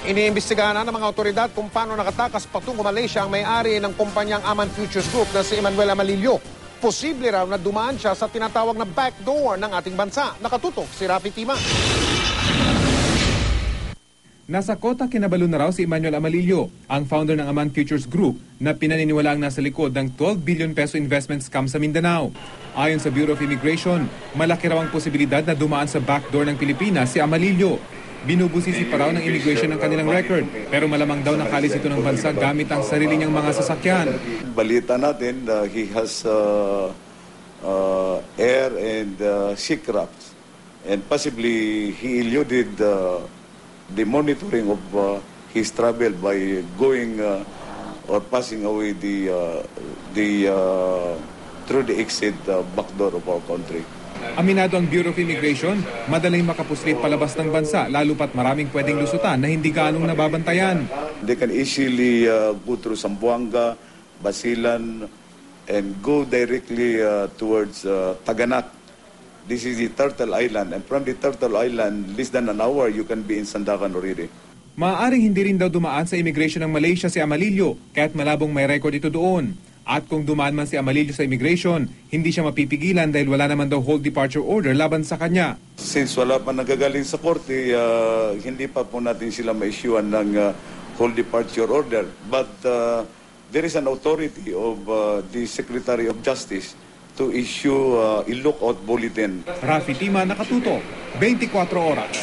Iniimbestigahan na ng mga otoridad kung paano nakatakas patungo Malaysia ang may-ari ng kumpanyang Aman Futures Group na si Emmanuel Amalillo. Posible raw na dumaan siya sa tinatawag na backdoor ng ating bansa. Nakatutok si Rafi Tima. Nasa Kota Kinabalu na raw si Emmanuel Amalillo, ang founder ng Aman Futures Group na pinaniniwalaang nasa likod ng 12 billion peso investment scam sa Mindanao. Ayon sa Bureau of Immigration, malaki raw ang posibilidad na dumaan sa backdoor ng Pilipinas si Amalillo. Binubusisi pa raw ng immigration ng kanilang record, pero malamang daw nakalis ito ng bansa gamit ang sarili niyang mga sasakyan. Balita natin, he has air and sea crafts, and possibly he eluded the monitoring of his travel by going or passing away through the exit backdoor of our country. Aminado ang Bureau of Immigration, madaling makapuslit palabas ng bansa, lalo pat maraming pwedeng lusutan na hindi ganong nababantayan. They can easily go through Zamboanga, Basilan, and go directly towards Taganak. This is the Turtle Island, and from the Turtle Island, less than an hour, you can be in Sandakan already. Maaaring hindi rin daw dumaan sa immigration ng Malaysia si Amalillo, kaya't malabong may record ito doon. At kung dumaan man si Amalillo sa immigration, hindi siya mapipigilan dahil wala naman daw hold departure order laban sa kanya. Since wala pa nagagaling sa korte, hindi pa po natin sila ma-issuean ng hold departure order. But there is an authority of the Secretary of Justice to issue a lookout bulletin. Rafi Tima, Nakatutok, 24 Oras.